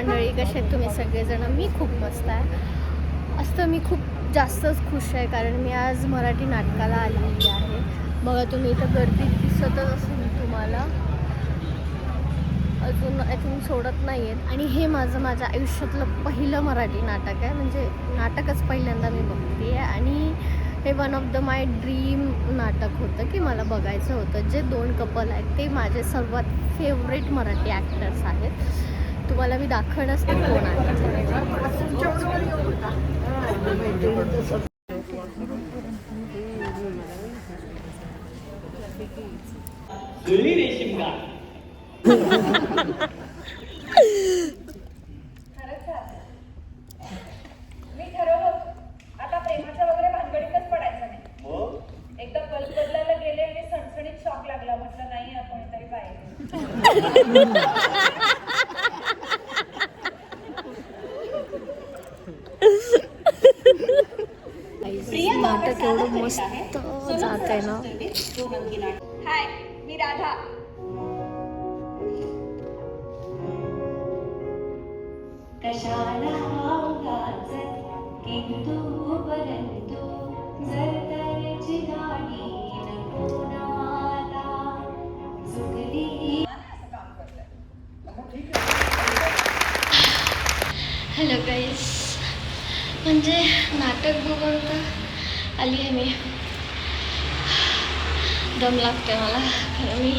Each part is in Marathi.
मंडळी, कसे आहेत तुम्ही सगळेजण? मी खूप मस्त आहे. असतं मी खूप जास्तच खुश आहे कारण मी आज मराठी नाटकाला आलेली आहे. बघा तुम्ही इथं गर्दी दिसतच असेल तुम्हाला. अजून आय थिंक सोडत नाही आहेत आणि हे माझ्या आयुष्यातलं पहिलं मराठी नाटक आहे. म्हणजे नाटकच पहिल्यांदा मी बघते आहे आणि हे one of the my dream नाटक होतं की मला बघायचं होतं. जे 2 कपल आहेत ते माझे सर्वात फेवरेट मराठी ॲक्टर्स आहेत. तुम्हाला मी दाखवणंच ते कोण आहे. मी ठरवलं आता प्रेमाच्या वगैरे भानगडीतच पडायचं नाही. एकदा बल्ब बदलायला गेले आणि सणसणीत शॉक लागला. म्हटलं नाही कोणीतरी पाहिजे. नाटक एवढं मस्त जात आहे ना. हाय, मी राधा. कशाला किंतु परंतु जर तरची गाडी नको नाला चुकली. हॅलो गाईस, म्हणजे नाटक बघून तर आली आहे मी. दम लागते मला कारण मी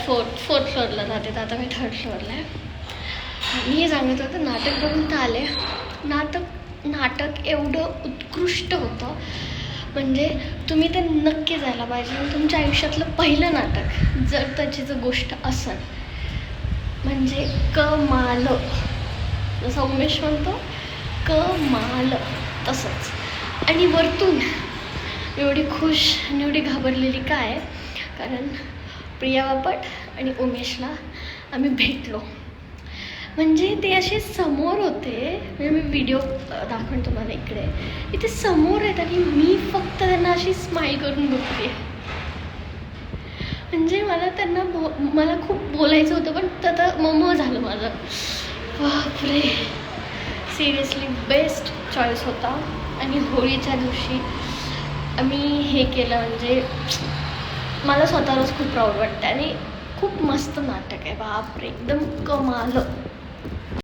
फोर्थ फ्लोअरला जाते, तर आता मी 3rd फ्लोअरला आहे. मी हे सांगत होतं नाटक बघून तर आले. नाटक एवढं उत्कृष्ट होतं, म्हणजे तुम्ही ते नक्की जायला पाहिजे. आणि तुमच्या आयुष्यातलं पहिलं नाटक जर त्याची जर गोष्ट असेल म्हणजे कमाल. जसं उमेश म्हणतो कमाल, तसंच. आणि वरतून एवढी खुश आणि एवढी घाबरलेली काय, कारण प्रिया बापट आणि उमेशला आम्ही भेटलो. म्हणजे ते असे समोर होते, म्हणजे मी व्हिडिओ दाखवून तुम्हाला इकडे. इथे समोर आहेत आणि मी फक्त त्यांना अशी स्माईल करून बघते. म्हणजे मला खूप बोलायचं होतं, पण तर मम झालं माझं. बापरे, सिरियसली बेस्ट चॉईस होता. आणि होळीच्या दिवशी आम्ही हे केलं, म्हणजे मला स्वतःलाच खूप प्राऊड वाटतं. आणि खूप मस्त नाटक आहे, बापरे, एकदम कमाल.